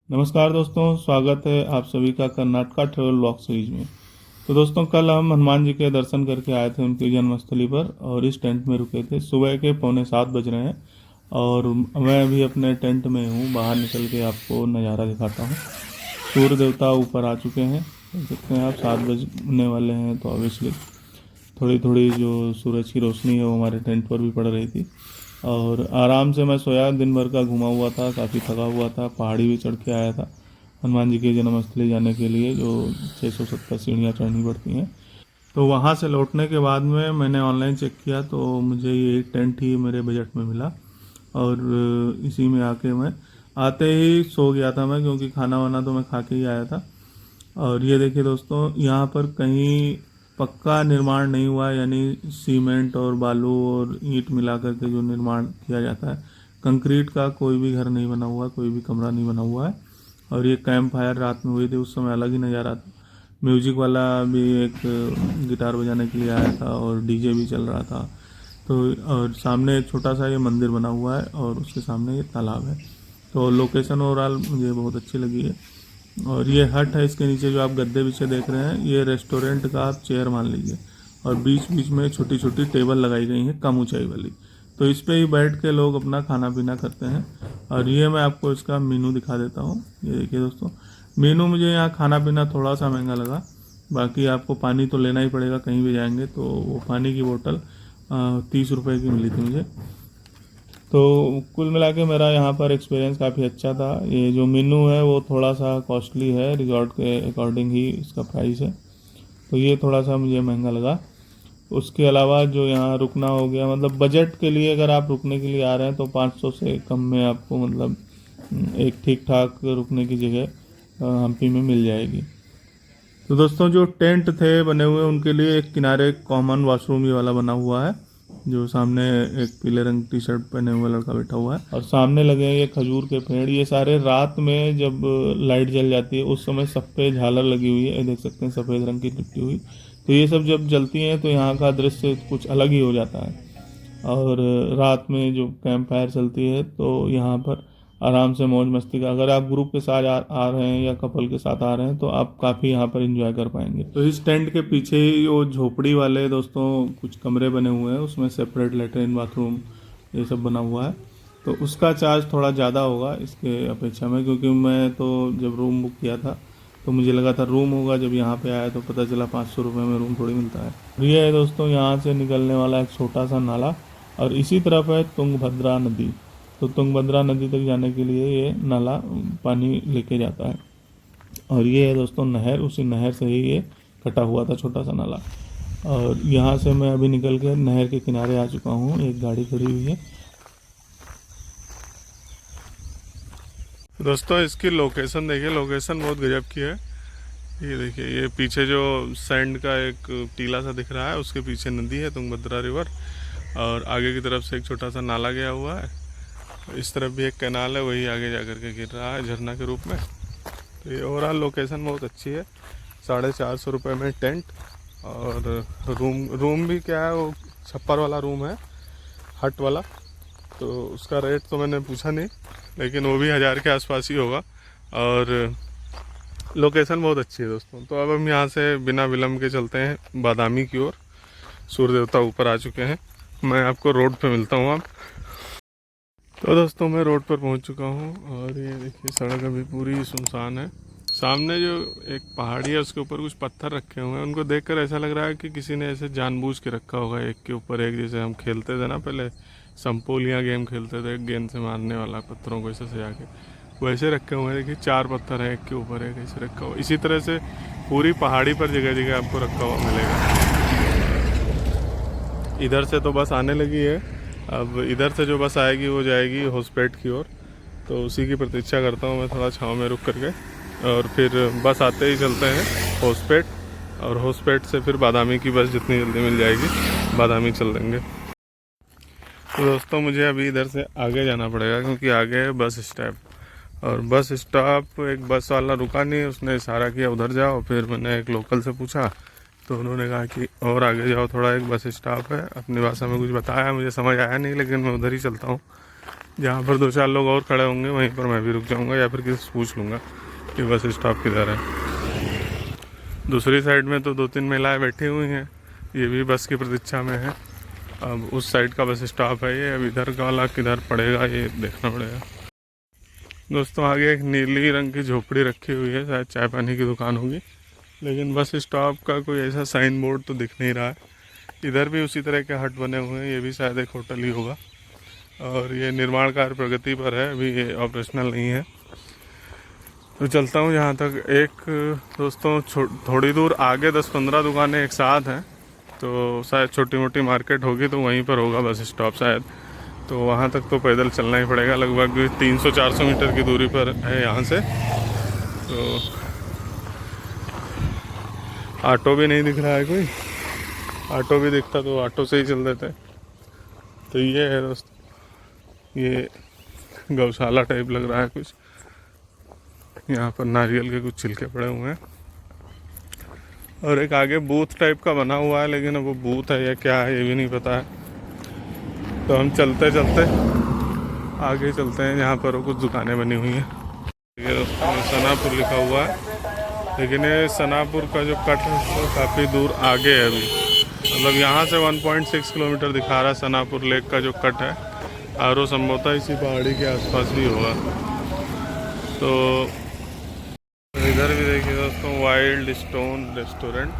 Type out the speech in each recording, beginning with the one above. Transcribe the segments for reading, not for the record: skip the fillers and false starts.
नमस्कार दोस्तों, स्वागत है आप सभी का कर्नाटका ट्रेवल ब्लॉग सीरीज में। तो दोस्तों, कल हम हनुमान जी के दर्शन करके आए थे उनकी जन्मस्थली पर और इस टेंट में रुके थे। सुबह के 6:45 बज रहे हैं और मैं अभी अपने टेंट में हूँ। बाहर निकल के आपको नज़ारा दिखाता हूँ। सूर्य देवता ऊपर आ चुके हैं, देख सकते हैं आप। 7 बजने वाले हैं तो ऑब्वियसली थोड़ी थोड़ी जो सूरज की रोशनी है वो हमारे टेंट पर भी पड़ रही थी। और आराम से मैं सोया, दिन भर का घुमा हुआ था, काफ़ी थका हुआ था। पहाड़ी भी चढ़ के आया था हनुमान जी की जन्मस्थली जाने के लिए, जो 670 सीढ़ियाँ चढ़नी पड़ती हैं। तो वहाँ से लौटने के बाद में मैंने ऑनलाइन चेक किया तो मुझे ये टेंट ही मेरे बजट में मिला। और इसी में आके मैं आते ही सो गया था मैं, क्योंकि खाना वाना तो मैं खा के ही आया था। और ये देखिए दोस्तों, यहाँ पर कहीं पक्का निर्माण नहीं हुआ है, यानी सीमेंट और बालू और ईंट मिला करके जो निर्माण किया जाता है, कंक्रीट का कोई भी घर नहीं बना हुआ, कोई भी कमरा नहीं बना हुआ है। और ये कैंप फायर रात में हुई थी, उस समय अलग ही नज़ारा था। म्यूजिक वाला भी एक गिटार बजाने के लिए आया था और डीजे भी चल रहा था। तो और सामने एक छोटा सा ये मंदिर बना हुआ है और उसके सामने ये तालाब है। तो लोकेशन ओवरऑल मुझे बहुत अच्छी लगी है। और ये हट है, इसके नीचे जो आप गद्दे पीछे देख रहे हैं, ये रेस्टोरेंट का आप चेयर मान लीजिए। और बीच बीच में छोटी छोटी टेबल लगाई गई हैं कम ऊंचाई वाली, तो इस पे ही बैठ के लोग अपना खाना पीना करते हैं। और ये मैं आपको इसका मेनू दिखा देता हूँ। ये देखिए दोस्तों, मेनू मुझे यहाँ खाना पीना थोड़ा सा महंगा लगा। बाकी आपको पानी तो लेना ही पड़ेगा कहीं भी जाएंगे, तो वो पानी की बोतल 30 रुपये की मिली थी मुझे। तो कुल मिला के मेरा यहाँ पर एक्सपीरियंस काफ़ी अच्छा था। ये जो मेनू है वो थोड़ा सा कॉस्टली है, रिजॉर्ट के अकॉर्डिंग ही इसका प्राइस है, तो ये थोड़ा सा मुझे महंगा लगा। उसके अलावा जो यहाँ रुकना हो गया, मतलब बजट के लिए अगर आप रुकने के लिए आ रहे हैं तो 500 से कम में आपको मतलब एक ठीक ठाक रुकने की जगह हम्पी में मिल जाएगी। तो दोस्तों, जो टेंट थे बने हुए उनके लिए एक किनारे कॉमन वॉशरूम ये वाला बना हुआ है। जो सामने एक पीले रंग टी शर्ट पहने हुआ लड़का बैठा हुआ है, और सामने लगे हैं ये खजूर के पेड़। ये सारे रात में जब लाइट जल जाती है उस समय सब पे झालर लगी हुई है, ये देख सकते हैं, सफ़ेद रंग की लिपटी हुई। तो ये सब जब जलती हैं तो यहाँ का दृश्य कुछ अलग ही हो जाता है। और रात में जो कैंप फायर चलती है तो यहाँ पर आराम से मौज मस्ती का, अगर आप ग्रुप के साथ आ रहे हैं या कपल के साथ आ रहे हैं तो आप काफ़ी यहाँ पर एंजॉय कर पाएंगे। तो इस टेंट के पीछे ही वो झोपड़ी वाले दोस्तों कुछ कमरे बने हुए हैं, उसमें सेपरेट लेटरिन बाथरूम ये सब बना हुआ है। तो उसका चार्ज थोड़ा ज़्यादा होगा इसके अपेक्षा में, क्योंकि मैं तो जब रूम बुक किया था तो मुझे लगा था रूम होगा, जब यहाँ पे आया तो पता चला 500 रुपये में रूम थोड़ी मिलता है। ये है दोस्तों यहाँ से निकलने वाला एक छोटा सा नाला, और इसी तरफ है तुंगभद्रा नदी। तो तुंगभद्रा नदी तक जाने के लिए ये नाला पानी लेके जाता है। और ये है दोस्तों नहर, उसी नहर से ही ये कटा हुआ था छोटा सा नाला। और यहाँ से मैं अभी निकल के नहर के किनारे आ चुका हूँ, एक गाड़ी खड़ी हुई है। दोस्तों, इसकी लोकेशन देखिए, लोकेशन बहुत गजब की है। ये देखिए, ये पीछे जो सैंड का एक टीला सा दिख रहा है उसके पीछे नदी है तुंगभद्रा रिवर, और आगे की तरफ से एक छोटा सा नाला गया हुआ है। इस तरफ भी एक कैनाल है, वही आगे जा कर के गिर रहा है झरना के रूप में। तो ये ओवरऑल लोकेशन बहुत अच्छी है। 450 रुपये में टेंट, और रूम भी क्या है, वो छप्पर वाला रूम है, हट वाला। तो उसका रेट तो मैंने पूछा नहीं, लेकिन वो भी 1000 के आसपास ही होगा। और लोकेशन बहुत अच्छी है दोस्तों। तो अब हम यहाँ से बिना विलम्ब के चलते हैं बादामी की ओर। सूर्य देवता ऊपर आ चुके हैं, मैं आपको रोड पे मिलता हूँ अब। तो दोस्तों, मैं रोड पर पहुँच चुका हूँ, और ये देखिए सड़क अभी पूरी सुनसान है। सामने जो एक पहाड़ी है उसके ऊपर कुछ पत्थर रखे हुए हैं, उनको देखकर ऐसा लग रहा है कि किसी ने ऐसे जानबूझ के रखा होगा एक के ऊपर एक। जैसे हम खेलते थे ना पहले, संपोलियाँ गेम खेलते थे, गेंद से मारने वाला, पत्थरों को ऐसे सजा के, वैसे रखे हुए हैं। देखिए 4 पत्थर है एक के ऊपर एक ऐसे रखा हुआ। इसी तरह से पूरी पहाड़ी पर जगह जगह आपको रखा हुआ मिलेगा। इधर से तो बस आने लगी है, अब इधर से जो बस आएगी वो जाएगी होसपेट की ओर। तो उसी की प्रतीक्षा करता हूँ मैं थोड़ा छाँव में रुक करके, और फिर बस आते ही चलते हैं होसपेट, और होसपेट से फिर बादामी की बस जितनी जल्दी मिल जाएगी बादामी चल देंगे। तो दोस्तों, मुझे अभी इधर से आगे जाना पड़ेगा, क्योंकि आगे है बस स्टॉप। और बस स्टॉप एक बस वाला रुका नहीं, उसने इशारा किया उधर जाओ। फिर मैंने एक लोकल से पूछा तो उन्होंने कहा कि और आगे जाओ थोड़ा, एक बस स्टॉप है। अपनी भाषा में कुछ बताया, मुझे समझ आया नहीं, लेकिन मैं उधर ही चलता हूँ। जहाँ पर 2-4 लोग और खड़े होंगे वहीं पर मैं भी रुक जाऊँगा या फिर किसी से पूछ लूँगा कि बस स्टॉप किधर है। दूसरी साइड में तो 2-3 महिलाएं बैठी हुई हैं, ये भी बस की प्रतीक्षा में है। अब उस साइड का बस स्टॉप है ये, अब इधर का वाला किधर पड़ेगा ये देखना पड़ेगा। दोस्तों आगे एक नीली रंग की झोपड़ी रखी हुई है, शायद चाय पानी की दुकान होगी, लेकिन बस स्टॉप का कोई ऐसा साइन बोर्ड तो दिख नहीं रहा है। इधर भी उसी तरह के हट बने हुए हैं, ये भी शायद एक होटल ही होगा और ये निर्माण कार्य प्रगति पर है, अभी ये ऑपरेशनल नहीं है। तो चलता हूँ यहाँ तक। एक दोस्तों थोड़ी दूर आगे 10-15 दुकानें एक साथ हैं, तो शायद छोटी मोटी मार्केट होगी, तो वहीं पर होगा बस स्टॉप शायद। तो वहाँ तक तो पैदल चलना ही पड़ेगा, लगभग 300-400 मीटर की दूरी पर है यहाँ से। तो ऑटो भी नहीं दिख रहा है कोई, ऑटो भी दिखता तो ऑटो से ही चल देते। तो ये है दोस्त, ये गौशाला टाइप लग रहा है कुछ, यहाँ पर नारियल के कुछ छिलके पड़े हुए हैं और एक आगे बूथ टाइप का बना हुआ है, लेकिन वो बूथ है या क्या है ये भी नहीं पता है। तो हम चलते चलते आगे चलते हैं, यहाँ पर कुछ दुकानें बनी हुई हैं। ये दोस्तों सनापुर लिखा हुआ है, लेकिन ये सनापुर का जो कट है वो काफ़ी दूर आगे है अभी, मतलब यहाँ से 1.6 किलोमीटर दिखा रहा है सनापुर लेक का जो कट है, और वो संभवतः इसी पहाड़ी के आसपास भी होगा। तो इधर भी देखिए दोस्तों वाइल्ड स्टोन रेस्टोरेंट,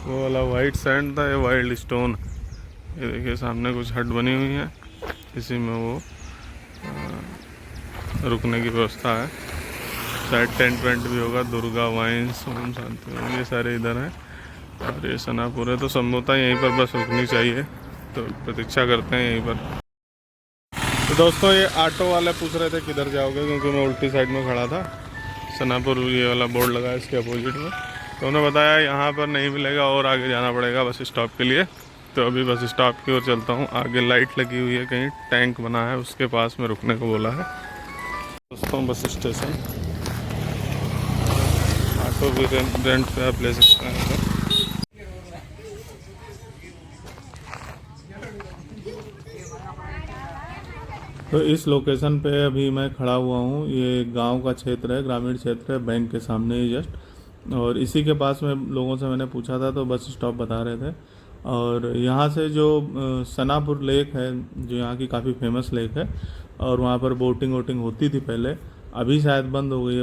वो वाला वाइट सैंड था, ये वाइल्ड स्टोन। ये देखिए सामने कुछ हट बनी हुई है, इसी में वो रुकने की व्यवस्था है, शायद टेंट वेंट भी होगा। दुर्गा वाइन्स, ओम शांति, ये सारे इधर हैं और ये सनापुर है, तो संभवतः यहीं पर बस रुकनी चाहिए, तो प्रतीक्षा करते हैं यहीं पर। तो दोस्तों ये ऑटो वाले पूछ रहे थे किधर जाओगे, क्योंकि मैं उल्टी साइड में खड़ा था। सनापुर ये वाला बोर्ड लगा है इसके अपोजिट में, तो उन्होंने बताया यहाँ पर नहीं मिलेगा और आगे जाना पड़ेगा बस स्टॉप के लिए। तो अभी बस स्टॉप की ओर चलता हूँ, आगे लाइट लगी हुई है, कहीं टैंक बना है उसके पास में रुकने को बोला है। दोस्तों बस स्टेशन, ऑटो भी रेंट पे आप ले सकते हैं। तो इस लोकेशन पे अभी मैं खड़ा हुआ हूँ, ये गांव का क्षेत्र है, ग्रामीण क्षेत्र है, बैंक के सामने ही जस्ट, और इसी के पास में लोगों से मैंने पूछा था तो बस स्टॉप बता रहे थे। और यहाँ से जो सनापुर लेक है, जो यहाँ की काफ़ी फेमस लेक है, और वहाँ पर बोटिंग वोटिंग होती थी पहले, अभी शायद बंद हो गई है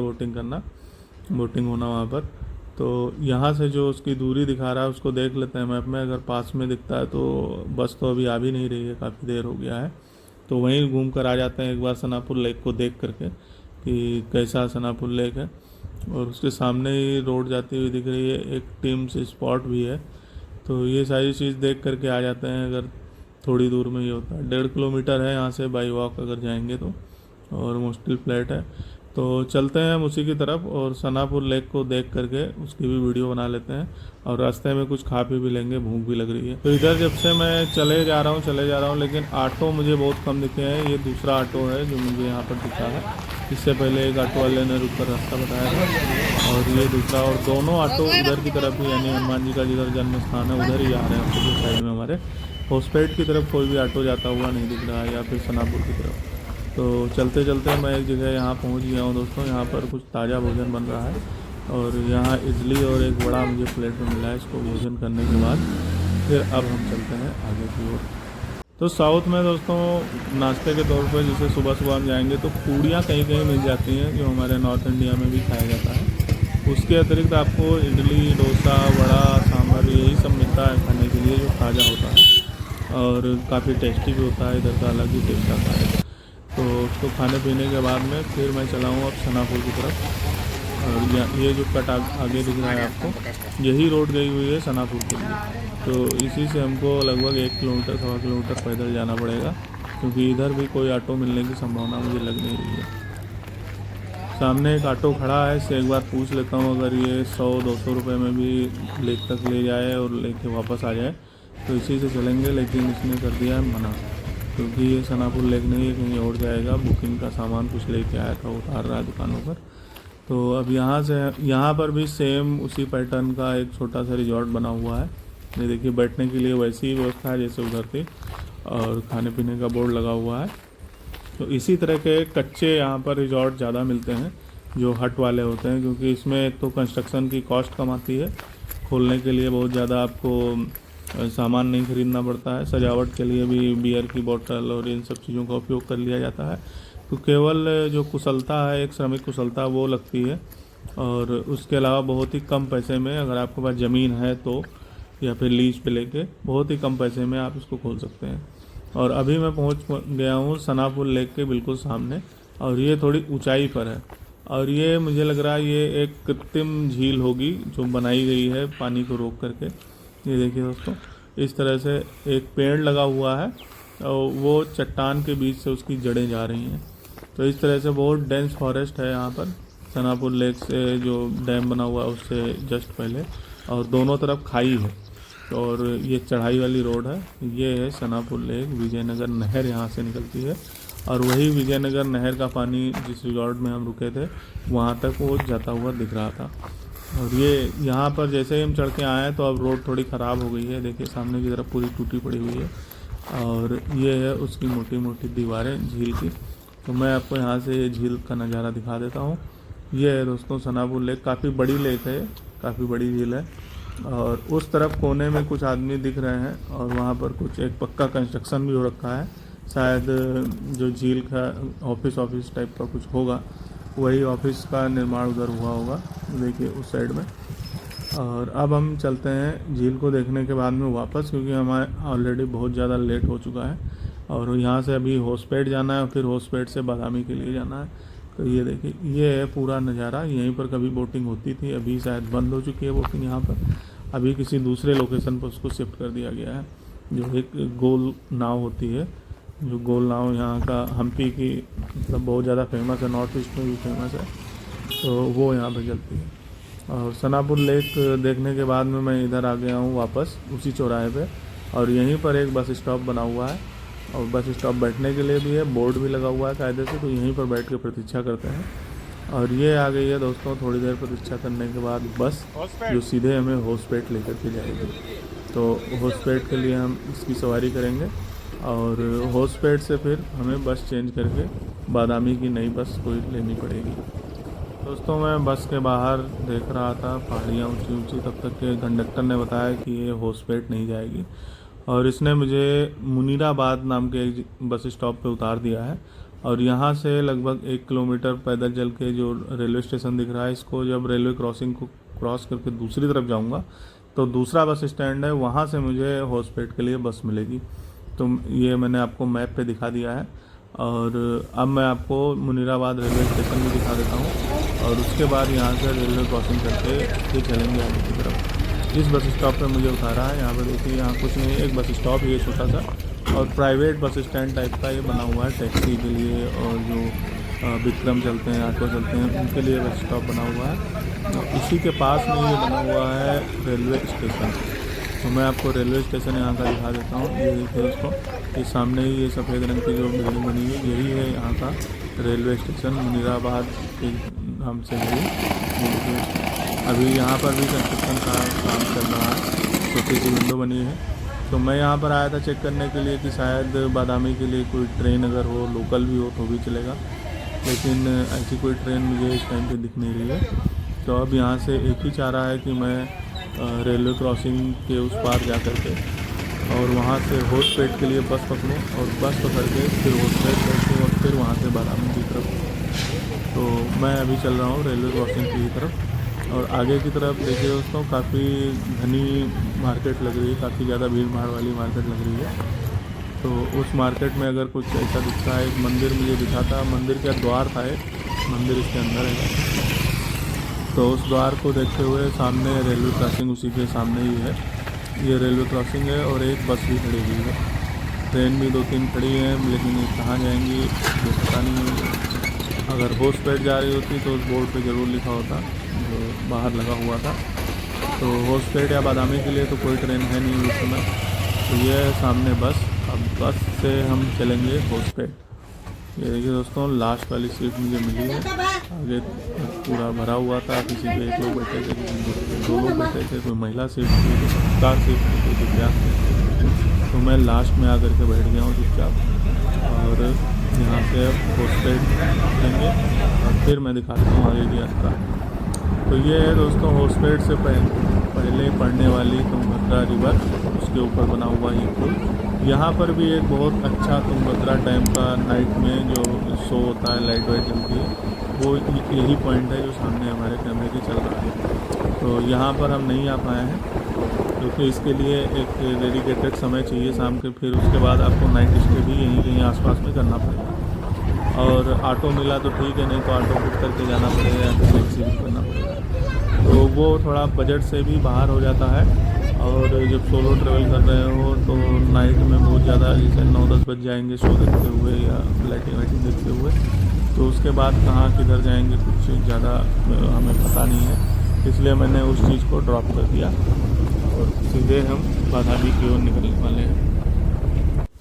बोटिंग होना वहाँ पर। तो यहाँ से जो उसकी दूरी दिखा रहा है उसको देख लेते हैं मैप में, अगर पास में दिखता है तो बस तो अभी आ भी नहीं रही है, काफ़ी देर हो गया है, तो वहीं घूम कर आ जाते हैं एक बार सनापुर लेक को देख करके कि कैसा सनापुर लेक है। और उसके सामने ही रोड जाती हुई दिख रही है, एक टीम्स स्पॉट भी है, तो ये सारी चीज़ देख करके आ जाते हैं। अगर थोड़ी दूर में ही होता है, 1.5 किलोमीटर है यहाँ से बाई वॉक अगर जाएंगे तो, और मुश्किल फ्लैट है। तो चलते हैं हम उसी की तरफ और सनापुर लेक को देख करके उसकी भी वीडियो बना लेते हैं, और रास्ते में कुछ खा पी भी लेंगे, भूख भी लग रही है। तो इधर जब से मैं चले जा रहा हूँ, लेकिन ऑटो मुझे बहुत कम दिखे हैं। ये दूसरा ऑटो है जो मुझे यहाँ पर दिखा है, इससे पहले एक ऑटो वाले ने रुक कर रास्ता बताया था, और ये दूसरा, और दोनों ऑटो उधर की तरफ ही, यानी हनुमान जी का जिधर जन्म स्थान है उधर ही आ रहे हैं, अपोजिट साइड में हमारे। होस्पेट की तरफ कोई भी ऑटो जाता हुआ नहीं दिख रहा है, या फिर सनापुर की तरफ। तो चलते चलते मैं एक जगह यहाँ पहुँच गया हूँ दोस्तों, यहाँ पर कुछ ताज़ा भोजन बन रहा है, और यहाँ इडली और एक बड़ा मुझे प्लेट में मिला है। इसको भोजन करने के बाद फिर अब हम चलते हैं आगे की ओर। तो साउथ में दोस्तों नाश्ते के तौर पर जैसे सुबह सुबह हम जाएंगे तो पूड़ियाँ कहीं कहीं मिल जाती हैं, जो हमारे नॉर्थ इंडिया में भी खाया जाता है। उसके अतिरिक्त आपको इडली, डोसा, वड़ा, सांभर, यही सब मिलता है खाने के लिए, जो ताज़ा होता है और काफ़ी टेस्टी भी होता है। इधर का अलग ही टेस्ट आता है। तो उसको खाने पीने के बाद में फिर मैं चला हूँ अब सनापुर की तरफ, और ये जो कट आगे दिख रहा है आपको, यही रोड गई हुई है सनापुर के लिए। तो इसी से हमको लगभग 1 किलोमीटर 1.25 किलोमीटर पैदल जाना पड़ेगा, क्योंकि इधर भी कोई ऑटो मिलने की संभावना मुझे लग नहीं रही है। सामने एक ऑटो खड़ा है, इससे एक बार पूछ लेता हूँ, अगर ये 100-200 रुपये में भी लेक तक ले जाए और लेके वापस आ जाए तो इसी से चलेंगे, लेकिन इसने कर दिया है मना, क्योंकि ये सनापुर लेक नहीं है, कहीं और जाएगा। बुकिंग का सामान कुछ लेके आया था, उतार रहा है दुकानों पर। तो अब यहाँ पर भी सेम उसी पैटर्न का एक छोटा सा रिजॉर्ट बना हुआ है। ये देखिए बैठने के लिए वैसी ही व्यवस्था है जैसे उधर थी, और खाने पीने का बोर्ड लगा हुआ है। तो इसी तरह के कच्चे यहाँ पर रिजॉर्ट ज़्यादा मिलते हैं जो हट वाले होते हैं, क्योंकि इसमें एक तो कंस्ट्रक्शन की कॉस्ट कम आती है, खोलने के लिए बहुत ज़्यादा आपको सामान नहीं खरीदना पड़ता है, सजावट के लिए भी बियर की बोतल और इन सब चीज़ों का उपयोग कर लिया जाता है। तो केवल जो कुशलता है, एक श्रमिक कुशलता, वो लगती है। और उसके अलावा बहुत ही कम पैसे में, अगर आपके पास ज़मीन है तो, या फिर लीज पे लेके बहुत ही कम पैसे में आप इसको खोल सकते हैं। और अभी मैं पहुंच गया हूँ सनापुर लेक के बिल्कुल सामने, और ये थोड़ी ऊंचाई पर है। और ये मुझे लग रहा है ये एक कृत्रिम झील होगी जो बनाई गई है पानी को रोक करके। ये देखिए दोस्तों, इस तरह से एक पेड़ लगा हुआ है और वो चट्टान के बीच से उसकी जड़ें जा रही हैं। तो इस तरह से बहुत डेंस फॉरेस्ट है यहाँ पर सनापुर लेक से, जो डैम बना हुआ है उससे जस्ट पहले, और दोनों तरफ खाई है और ये चढ़ाई वाली रोड है। ये है सनापुर लेक, विजयनगर नहर यहाँ से निकलती है, और वही विजयनगर नहर का पानी जिस रिजॉर्ट में हम रुके थे वहाँ तक वो जाता हुआ दिख रहा था। और ये यहाँ पर जैसे ही हम चढ़ के आए हैं तो अब रोड थोड़ी ख़राब हो गई है, देखिए सामने की तरफ पूरी टूटी पड़ी हुई है, और ये है उसकी मोटी मोटी दीवारें झील की। तो मैं आपको यहाँ से ये झील का नज़ारा दिखा देता हूँ। ये है दोस्तों सनापुर लेक, काफ़ी बड़ी लेक है, काफ़ी बड़ी झील है। और उस तरफ कोने में कुछ आदमी दिख रहे हैं, और वहाँ पर कुछ एक पक्का कंस्ट्रक्शन भी हो रखा है, शायद जो झील का ऑफिस टाइप का कुछ होगा, वही ऑफिस का निर्माण उधर हुआ होगा, देखिए उस साइड में। और अब हम चलते हैं झील को देखने के बाद में वापस, क्योंकि हमारे ऑलरेडी बहुत ज़्यादा लेट हो चुका है, और यहाँ से अभी होसपेट जाना है और फिर होसपेट से बादामी के लिए जाना है। तो ये देखिए, ये है पूरा नज़ारा। यहीं पर कभी बोटिंग होती थी, अभी शायद बंद हो चुकी है बोटिंग यहाँ पर, अभी किसी दूसरे लोकेशन पर उसको शिफ्ट कर दिया गया है। जो एक गोल नाव होती है, जो गोल नाव यहाँ का हम्पी की मतलब बहुत ज़्यादा फेमस है, नॉर्थ ईस्ट में भी फेमस है, तो वो यहाँ पर चलती है। और सनापुर लेक देखने के बाद में मैं इधर आ गया हूँ वापस उसी चौराहे पे, और यहीं पर एक बस स्टॉप बना हुआ है, और बस स्टॉप बैठने के लिए भी है, बोर्ड भी लगा हुआ है कायदे से, तो यहीं पर बैठ के प्रतीक्षा करते हैं। और ये आ गई है दोस्तों, थोड़ी देर प्रतीक्षा करने के बाद बस, जो सीधे हमें होसपेट लेकर के जाएगी। तो होसपेट के लिए हम इसकी सवारी करेंगे, और होसपेट से फिर हमें बस चेंज करके बादामी की नई बस कोई लेनी पड़ेगी। दोस्तों मैं बस के बाहर देख रहा था पहाड़ियाँ ऊंची ऊंची, तब तक के कंडक्टर ने बताया कि ये होसपेट नहीं जाएगी, और इसने मुझे मुनीराबाद नाम के एक बस स्टॉप पे उतार दिया है। और यहाँ से लगभग 1 किलोमीटर पैदल चल के जो रेलवे स्टेशन दिख रहा है, इसको जब रेलवे क्रॉसिंग को क्रॉस करके दूसरी तरफ जाऊँगा तो दूसरा बस स्टैंड है, वहाँ से मुझे होसपेट के लिए बस मिलेगी। तो ये मैंने आपको मैप पे दिखा दिया है, और अब मैं आपको मुनीराबाद रेलवे स्टेशन भी दिखा देता हूँ, और उसके बाद यहाँ से रेलवे क्रॉसिंग करके फिर चलेंगे आगे की तरफ। इस बस स्टॉप पे मुझे उतारा है, यहाँ पर देखिए, यहाँ कुछ नहीं है, एक बस स्टॉप ये छोटा सा, और प्राइवेट बस स्टैंड टाइप का ये बना हुआ है टैक्सी के लिए, और जो विक्रम चलते हैं, ऑटो चलते हैं, उनके लिए बस स्टॉप बना हुआ है। और इसी के पास में ये बना हुआ है रेलवे स्टेशन। तो मैं आपको रेलवे स्टेशन यहाँ का दिखा देता हूँ। ये देखिए दोस्तों, ये सामने ही ये सफ़ेद रंग की जो बिल्डिंग बनी है, यही है यहाँ का रेलवे स्टेशन मुनीराबाद के नाम से है। अभी यहाँ पर भी कंस्ट्रक्शन का काम चल रहा है, छोटी सी विंडो बनी है। तो मैं यहाँ पर आया था चेक करने के लिए कि शायद बादामी के लिए कोई ट्रेन अगर हो, लोकल भी हो तो भी चलेगा, लेकिन ऐसी कोई ट्रेन मुझे इस टाइम पे दिख नहीं रही है। तो अब यहाँ से एक ही चाह रहा है कि मैं रेलवे क्रॉसिंग के उस पार जा कर के और वहाँ से होसपेट के लिए बस पकड़ूँ, और बस पकड़ के फिर होसपेट करके और फिर वहाँ से बादामी की तरफ। तो मैं अभी चल रहा हूँ रेलवे क्रॉसिंग की तरफ, और आगे की तरफ देखिए दोस्तों, काफ़ी घनी मार्केट लग रही है, काफ़ी ज़्यादा भीड़ भाड़ वाली मार्केट लग रही है। तो उस मार्केट में अगर कुछ ऐसा दिखता है, एक मंदिर मुझे दिखा था, मंदिर का द्वार था, एक मंदिर इसके अंदर है। तो उस द्वार को देखते हुए सामने रेलवे क्रॉसिंग उसी के सामने ही है, ये रेलवे क्रॉसिंग है, और एक बस भी खड़ी हुई है। ट्रेन भी 2-3 खड़ी हैं, लेकिन ये कहाँ जाएंगी ये पता नहीं है। अगर होसपेट जा रही होती तो उस बोर्ड पे ज़रूर लिखा होता जो बाहर लगा हुआ था। तो होसपेट या बादामी के लिए तो कोई ट्रेन है नहीं उस समय। तो ये है सामने बस, अब बस से हम चलेंगे होसपेट। ये देखिए दोस्तों, लास्ट वाली सीट मुझे मिली है। आगे पूरा भरा हुआ था, किसी पे 1 लोग बैठे थे, किसी पे 2 लोग बैठे थे, कोई महिला सीट थी, कोई कार सीट थी, कोई दिव्यांग थी। तो मैं लास्ट में आकर के बैठ गया हूँ चुपचाप, और यहाँ से अब होस्पेट लेंगे और फिर मैं दिखाता हूँ आगे की यात्रा। तो ये है दोस्तों होस्पेट से पहले पड़ने वाली तुंगभद्रा रिवर, उसके ऊपर बना हुआ ये पुल। यहाँ पर भी एक बहुत अच्छा तुंगभद्रा डैम का नाइट में जो शो होता है, लाइट वाइट जलती है, वो यही पॉइंट है जो सामने हमारे कैमरे के चल रहा है। तो यहाँ पर हम नहीं आ पाए हैं क्योंकि इसके लिए एक डेडिकेटेड समय चाहिए शाम के, फिर उसके बाद आपको नाइट स्टे भी यहीं कहीं आसपास में करना पड़ेगा। और ऑटो मिला तो ठीक है, नहीं तो ऑटो बुक करके जाना पड़ेगा या फिर टैक्सी बुक करना पड़ेगा। तो वो थोड़ा बजट से भी बाहर हो जाता है। और जब सोलो ट्रैवल कर रहे हो तो नाइट में बहुत ज़्यादा, जैसे 9-10 बज जाएंगे शो देखते हुए या लाइटिंग वाइटिंग देखते हुए, तो उसके बाद कहाँ किधर जाएंगे कुछ ज़्यादा हमें पता नहीं है, इसलिए मैंने उस चीज़ को ड्रॉप कर दिया और सीधे हम बादामी की ओर निकलने वाले हैं।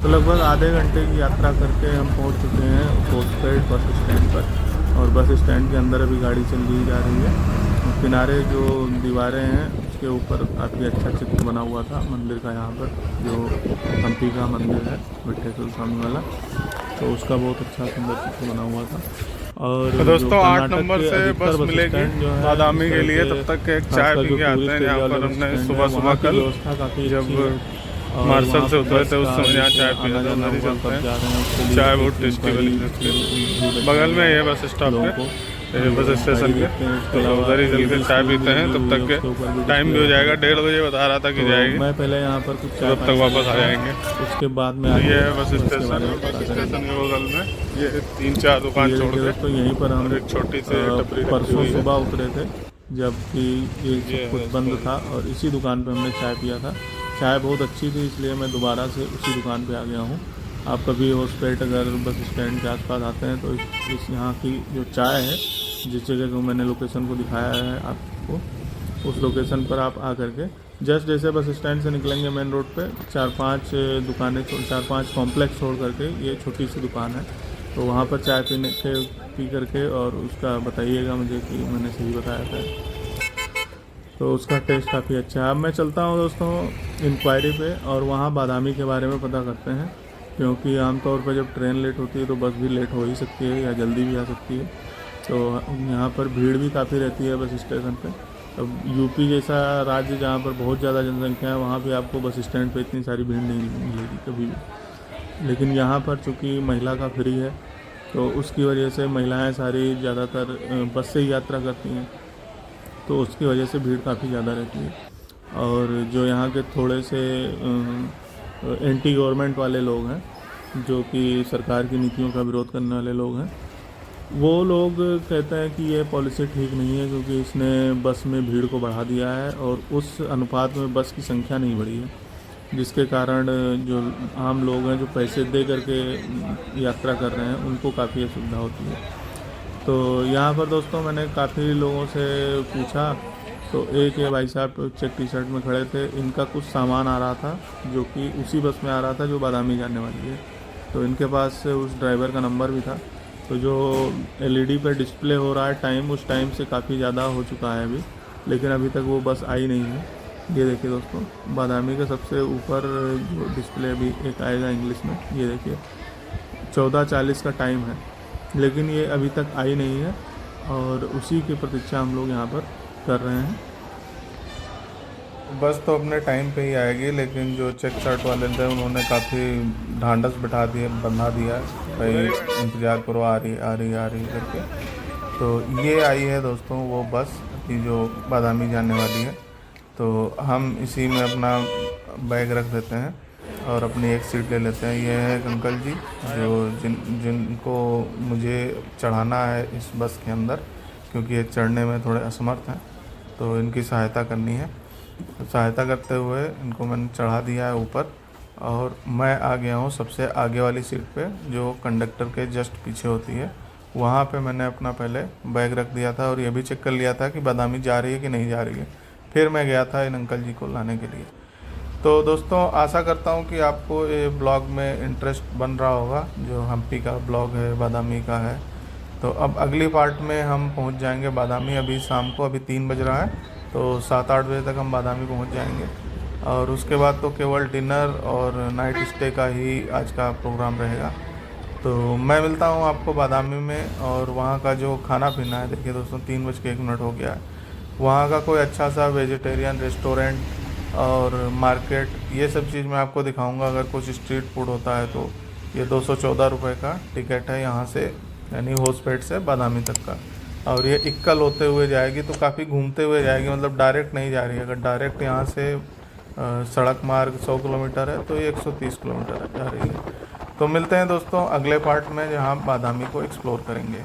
तो लगभग आधे घंटे की यात्रा करके हम पहुंच चुके हैं होस्पेट बस स्टैंड पर। और बस स्टैंड के अंदर अभी गाड़ी चल दी जा रही है। किनारे जो दीवारें हैं उसके ऊपर काफ़ी अच्छा चित्र बना हुआ था मंदिर का, यहाँ पर जो हम्पी का मंदिर है विठ्ठल स्वामी वाला, तो उसका बहुत अच्छा सुंदर चित्र बना हुआ था। और तो दोस्तों 8 नंबर से बस मिलेगी बादामी के लिए, तब तक एक चाय पी के आते हैं। यहाँ पर हमने सुबह कल जब मार्शल से उतरे थे उस समय यहाँ चाय पिया था, नदी चलते हैं, चाय बहुत टेस्टी बनी। बगल में ये बस स्टॉप है बस स्टेशन के, तो उधर ही चल के चाय पीते हैं। तब तक के टाइम भी हो जाएगा, 1:30 बजे बता रहा था कि जाएगी, मैं पहले यहाँ पर कुछ तब तक वापस आ जाएंगे। उसके बाद में ये है बस स्टेशन, बस स्टेशन के बगल में ये 3-4 दुकान छोड़ के तो यहीं पर हम एक छोटी सी टपरी परसों सुबह उतरे थे जबकि ये कुछ बंद था, और इसी दुकान पे हमने चाय पिया था। चाय बहुत अच्छी थी, इसलिए मैं दोबारा से उसी दुकान पे आ गया हूँ। आप कभी होस्पेट अगर बस स्टैंड के आसपास आते हैं तो इस यहाँ की जो चाय है, जिस जगह को मैंने लोकेशन को दिखाया है आपको, उस लोकेशन पर आप आ करके जस्ट जैसे बस स्टैंड से निकलेंगे मेन रोड पे 4-5 दुकानें 4-5 कॉम्प्लेक्स छोड़ करके ये छोटी सी दुकान है, तो वहाँ पर चाय पी करके और उसका बताइएगा मुझे कि मैंने सही बताया था। तो उसका टेस्ट काफ़ी अच्छा है। अब मैं चलता हूँ दोस्तों इंक्वायरी पे और वहाँ बादामी के बारे में पता करते हैं, क्योंकि आमतौर पर जब ट्रेन लेट होती है तो बस भी लेट हो ही सकती है या जल्दी भी आ सकती है। तो यहाँ पर भीड़ भी काफ़ी रहती है बस स्टेशन पे। अब यूपी जैसा राज्य जहाँ पर बहुत ज़्यादा जनसंख्या है, वहाँ भी आपको बस स्टैंड पे इतनी सारी भीड़ नहीं मिलेगी कभी भी। लेकिन यहाँ पर चूँकि महिला का फ्री है तो उसकी वजह से महिलाएं सारी ज़्यादातर बस से ही यात्रा करती हैं, तो उसकी वजह से भीड़ काफ़ी ज़्यादा रहती है। और जो यहाँ के थोड़े से एंटी गवर्नमेंट वाले लोग हैं, जो कि सरकार की नीतियों का विरोध करने वाले लोग हैं, वो लोग कहते हैं कि ये पॉलिसी ठीक नहीं है क्योंकि इसने बस में भीड़ को बढ़ा दिया है और उस अनुपात में बस की संख्या नहीं बढ़ी है, जिसके कारण जो आम लोग हैं जो पैसे दे करके यात्रा कर रहे हैं उनको काफ़ी असुविधा होती है। तो यहाँ पर दोस्तों मैंने काफ़ी लोगों से पूछा, तो एक ये भाई साहब चेक टी शर्ट में खड़े थे, इनका कुछ सामान आ रहा था जो कि उसी बस में आ रहा था जो बादामी जाने वाली है। तो इनके पास उस ड्राइवर का नंबर भी था। तो जो एलईडी पे डिस्प्ले हो रहा है टाइम, उस टाइम से काफ़ी ज़्यादा हो चुका है अभी, लेकिन अभी तक वो बस आई नहीं है। ये देखिए दोस्तों, बादामी के सबसे ऊपर जो डिस्प्ले अभी एक आएगा इंग्लिश में, ये देखिए 14:40 का टाइम है, लेकिन ये अभी तक आई नहीं है और उसी की प्रतीक्षा हम लोग यहाँ पर कर रहे हैं। बस तो अपने टाइम पे ही आएगी, लेकिन जो चेक शर्ट वाले थे उन्होंने काफ़ी ढांढस बंधा दिया भाई इंतज़ार करो, आ रही करके। तो ये आई है दोस्तों वो बस की जो बादामी जाने वाली है। तो हम इसी में अपना बैग रख देते हैं और अपनी एक सीट ले लेते हैं। ये है एक अंकल जी जो जिनको मुझे चढ़ाना है इस बस के अंदर, क्योंकि ये चढ़ने में थोड़े असमर्थ हैं, तो इनकी सहायता करनी है। तो सहायता करते हुए इनको मैंने चढ़ा दिया है ऊपर और मैं आ गया हूँ सबसे आगे वाली सीट पे, जो कंडक्टर के जस्ट पीछे होती है। वहाँ पे मैंने अपना पहले बैग रख दिया था और ये भी चेक कर लिया था कि बादामी जा रही है कि नहीं जा रही है। फिर मैं गया था इन अंकल जी को लाने के लिए। तो दोस्तों आशा करता हूँ कि आपको ये ब्लॉग में इंटरेस्ट बन रहा होगा, जो हम्पी का ब्लॉग है, बादामी का है। तो अब अगली पार्ट में हम पहुँच जाएंगे बादामी। अभी शाम को 3 बज रहा है, तो 7-8 बजे तक हम बादामी पहुँच जाएंगे और उसके बाद तो केवल डिनर और नाइट स्टे का ही आज का प्रोग्राम रहेगा। तो मैं मिलता हूँ आपको बादामी में, और वहाँ का जो खाना पीना है, देखिए दोस्तों 3:01 हो गया है। वहाँ का कोई अच्छा सा वेजिटेरियन रेस्टोरेंट और मार्केट, ये सब चीज़ मैं आपको दिखाऊंगा। अगर कुछ स्ट्रीट फूड होता है तो ये 214 रुपये का टिकट है यहाँ से, यानी होसपेट से बादामी तक का। और ये इक्कल होते हुए जाएगी, तो काफ़ी घूमते हुए जाएगी, मतलब डायरेक्ट नहीं जा रही है। अगर डायरेक्ट यहाँ से सड़क मार्ग 100 किलोमीटर है तो ये 130 किलोमीटर जा रही है। तो मिलते हैं दोस्तों अगले पार्ट में, जहाँ बादामी को एक्सप्लोर करेंगे।